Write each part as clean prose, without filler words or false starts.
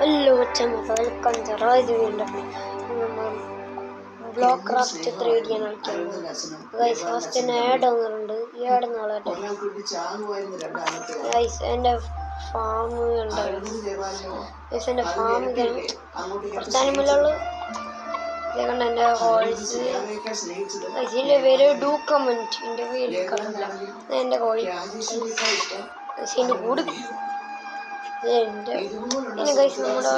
Hello, welcome to Rise block craft 3D ആണ് കളിക്കുന്നത് guys. First തന്നെ ആഡ് വന്നിട്ടുണ്ട്. ഈ ആഡ് നാളായിട്ട് ഗൈസ് എൻ്റെ ഫാം ഉണ്ട്. ഗൈസ് എൻ്റെ ഫാം ഇതാണ്. കുറച്ച് അനിമലുള്ളൂ. ഇതുകൊണ്ട് എൻ്റെ ഹോൾസ് ഇതിൻ്റെ പേര് ഡൂ കമൻറ്റ്. എൻ്റെ പേര് കളില്ല. എൻ്റെ കോഴി ഇതിൻ്റെ കൂടി പിന്നെ ഗൈസ് നമ്മുടെ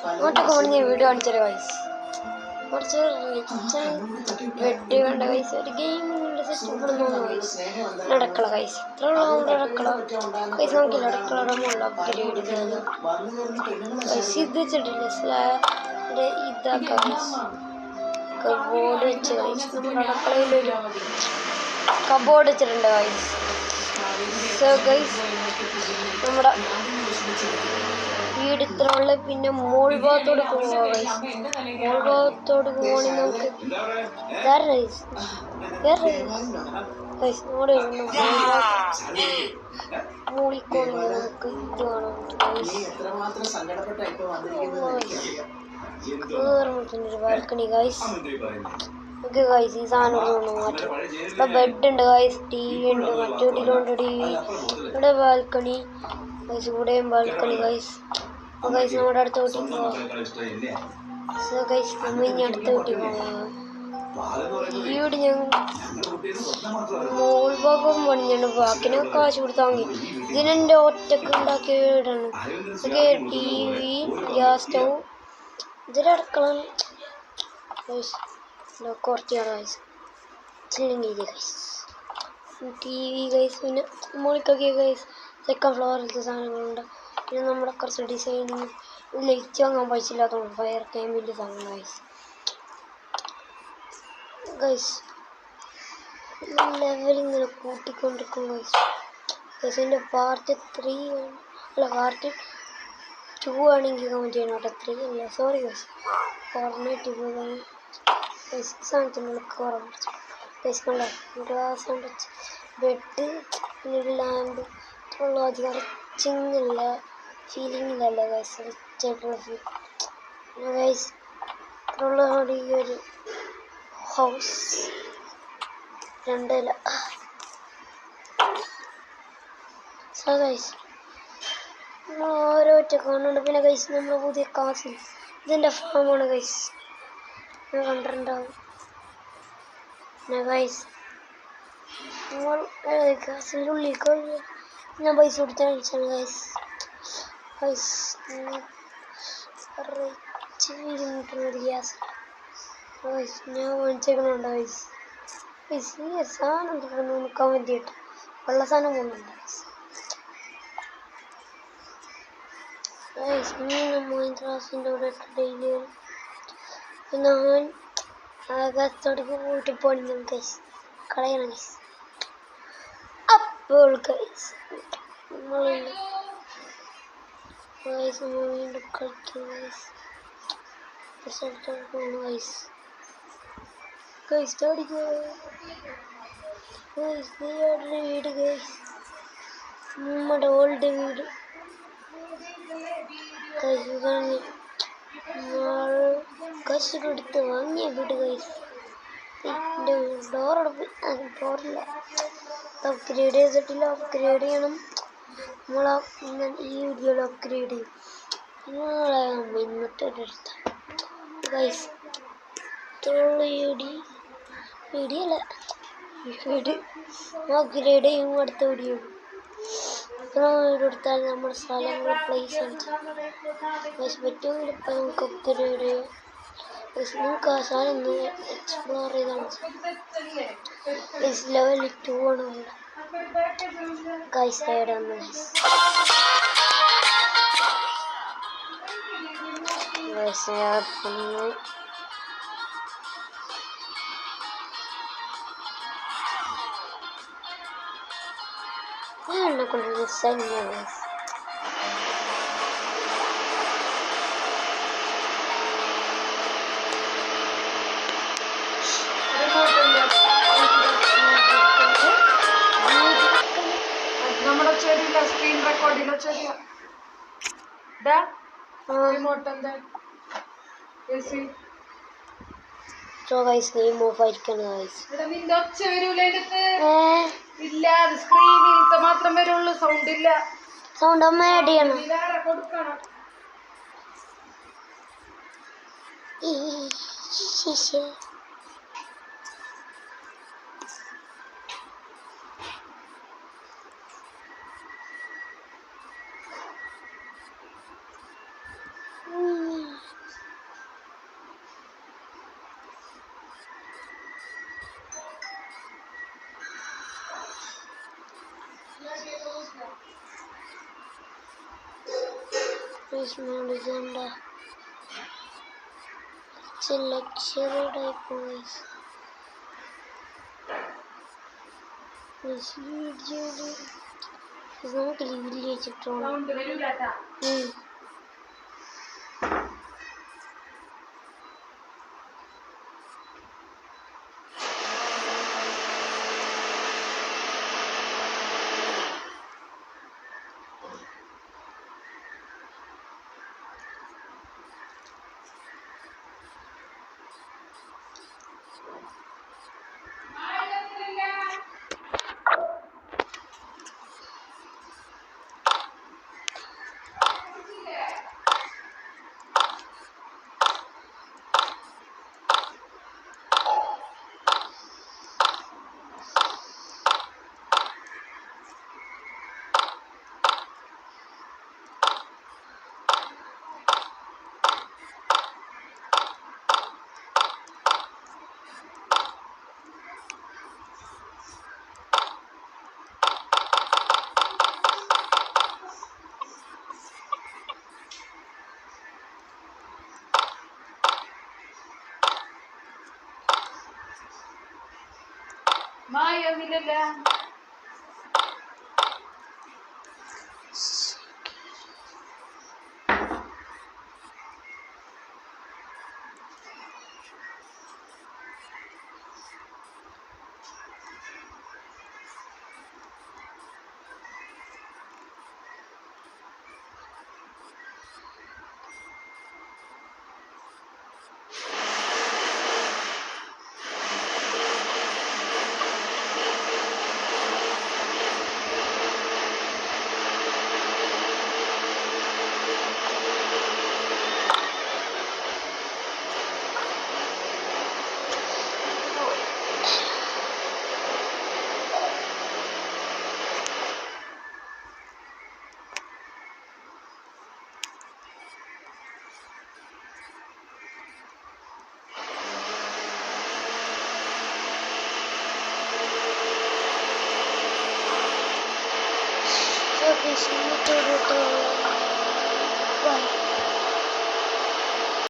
അങ്ങോട്ടൊക്കെ പോകണം. ഞാൻ വീഡിയോ കാണിച്ചത് ഗൈസ്. കുറച്ച് റിച്ച് ബെഡ് കണ്ട ഗൈസ്. ഒരു ഗെയിമിങ്ങിൻ്റെ സെറ്റപ്പ് തോന്നുന്നു ഗൈസ്. അടുക്കള ഗൈസ് ഇത്രയുള്ള നമ്മുടെ അടുക്കള ഗൈസ്. നോക്കില്ല അടുക്കള റൂമുള്ള അപ്ഗ്രേഡ് ചെയ്ത് ഗൈസ്. ഇത് വെച്ചിട്ടില്ല സ്ലാബിൻ്റെ ഇതാക്കാം ഗൈസ്. കബോർഡ് വെച്ച് ഗൈസ്. നമ്മുടെ അടുക്കളയിലൊരു കബോർഡ് വെച്ചിട്ടുണ്ട് ഗൈസ്. സോ ഗൈസ് നമ്മുടെ വീട് ഇത്ര ഉള്ള. പിന്നെ മോൾ ഭാഗത്തോട് പോവാ ഗൈസ്. മോൾ ഭാഗത്തോട് പോവാണെങ്കിൽ നമുക്ക് ഗൈസ് നമ്മുടെ മൂളിക്കോണെങ്കിൽ നമുക്ക് ഇത് കാണാൻ ഒരു ബാൽക്കണി ഗൈസ്. ഓക്കെ ഗൈസ് ഈ സാധനം മാറ്റും. ഇവിടെ ബെഡ് ഉണ്ട് ഗൈസ്. ടി വി ഉണ്ട്. മറ്റേ വീട്ടിലുണ്ട് ടി വി. ഇവിടെ ബാൽക്കണി ഗൈസ്. ഇവിടെയും ബാൽക്കണി ഗൈസ്. അപ്പോൾ ഗൈസ് നമ്മുടെ അടുത്ത വീട്ടിൽ പോവാം. സോ ഗൈസ് നമ്മൾ ഇനി അടുത്ത വീട്ടിൽ പോവാം. ഈ വീട് ഞാൻ മോൾ ഭാഗം പണിഞ്ഞാണ്. ബാക്കിന് കാശ് കൊടുത്ത് വാങ്ങി. ഇതിനെൻ്റെ ഒറ്റക്ക് ഉണ്ടാക്കിയ വീടാണ്. Okay T V, gas stove, ഇതിലടക്കള ഗൈസ്. കുറച്ചാണ് guys. Chilling guys. T V guys. പിന്നെ മോളിക്കൊക്കെ ഗൈസ് സെക്കൻഡ് ഫ്ലോറിലത്തെ സാധനങ്ങളുണ്ട്. പിന്നെ നമ്മുടെ കുറച്ച് ഡിസൈനിങ് ലൈറ്റ് വാങ്ങാൻ പൈസ ഇല്ലാത്തതുകൊണ്ട് ഫയർ ക്യാമ്പിൻ്റെ സാധനം ഗൈസ്. ഗൈസ് ലെവലിങ്ങനെ കൂട്ടിക്കൊണ്ടിരിക്കും ഗൈസ്. ഗൈസ് എൻ്റെ പാർട്ട് 3 അല്ല പാർട്ട് 2 ആണെങ്കിൽ കമൻറ്റ് ചെയ്യണം കേട്ടോ. 3 അല്ല സോറി ഗൈസ്. ഫോർമാറ്റ് ഗൈസ് സാധനത്തിനുള്ള കുറവ് ഗൈസ് കണ്ട ഗ്ലാസ് കൊണ്ട് ബെഡ് പിന്നെ ഒരു ലാമ്പ് ഇത്രയുള്ള അധികം റിച്ചിങ്ങില്ല ഫീലിങ്ങിലല്ല ഗൈസ്. റിച്ചായിട്ടുള്ള ഫീൽ ഗൈസ്. ഇത്രയുള്ള ഈ ഒരു ഹൗസ് 2 ഇല. സോ ഗൈസ് ഓരോ ഒറ്റ കാണുന്നുണ്ട്. പിന്നെ ഗൈസ് നമ്മൾ പുതിയ കാസിൽ ഇതിൻ്റെ ഫാമാണ് ഗൈസ്. ഞാൻ കണ്ടിട്ടുണ്ടാവും. പിന്നെ ഗൈസ് നമ്മൾ കാസിൻ്റെ ഉള്ളിൽ ഞാൻ പൈസ കൊടുത്ത് കഴിച്ചാണ് guys. Guys rich feeling gas guys. ഞാൻ വാങ്ങിച്ചേക്കണുണ്ട് ഗൈസ്. ഗൈസ് ഈ സാധനം തോന്നുന്നു കമൻറ്റ് ചെയ്തിട്ട് ഉള്ള സാധനം പോകുന്നുണ്ട് ഗൈസ്. ഗൈസ് മൈൻക്രാഫ്റ്റിൻ്റെ കൂടെ ഡെയിലി ഞാൻ ആകാശത്തോടേക്ക് പോയിട്ട് പണിഞ്ഞു ഗൈസ്. കളയണം ഗൈസ്. അപ്പോൾ ഗൈസ് നമ്മൾ വീണ്ടും കളിക്കും ഗൈസ്. ഗൈസ് ഗൈസ് ഓടിക്കോ ഗൈസ്. നീയുടെ വീട് ഗൈസ്. നമ്മുടെ ഓൾഡ് വീട് ഗൈസ്. ഇതാണ് കാശ് കൊടുത്ത് വാങ്ങിയ വീട് ഗൈസ്. എൻ്റെ ഡോറില്ല. അപ്ഗ്രേഡ് ചെയ്തിട്ടില്ല. അപ്ഗ്രേഡ് ചെയ്യണം. ഈ വീഡിയോയിൽ അപ്ഗ്രേഡ് ചെയ്യും. ഇന്നത്തെ അടുത്ത ഗൈസ് വീഡിയോ അല്ല വീട് അപ്ഗ്രേഡ് ചെയ്യും. അടുത്ത വീഡിയോ വീട് എടുത്താൽ നമ്മുടെ സ്ഥലങ്ങൾ പ്ലേസ് ഗൈസ് പറ്റുമെങ്കിൽ ഇപ്പം നമുക്ക് അപ്ഗ്രേഡ് ചെയ്യാം. നിങ്ങൾക്ക് ആ സാധനം ഒന്ന് എക്സ്പ്ലോർ ചെയ്താണ് ഗൈസ്. ലെവൽ 2 ആണ് ഇവിടെ ഗൈസ്. സൈഡ് വന്നു ഗൈസ്. എന്നെ കൊണ്ട് മിസ്സായി ഗൈസ്. നമ്മുടെ ചെടിയില്ല സ്ക്രീൻ റെക്കോർഡില്ല ചെടിയ സോ ഗൈസ് ഗെയിം ഓഫ് ആയിരിക്കണം ഗൈസ്. നിന്റെ ഒച്ച വരൂല ഇല്ല, അത് സ്ക്രീനിലത്തെ മാത്രം വരുള്ളൂ, സൗണ്ട് ഇല്ല. സൗണ്ട് അമ്മ ആഡ് ചെയ്യണം. കൊടുക്കണം. ലക്ഷറി ടൈപ്പ് നമുക്ക് ലിവിൽ വെച്ചിട്ടുണ്ടോ? മായൊന്നില്ലല്ല. Bye.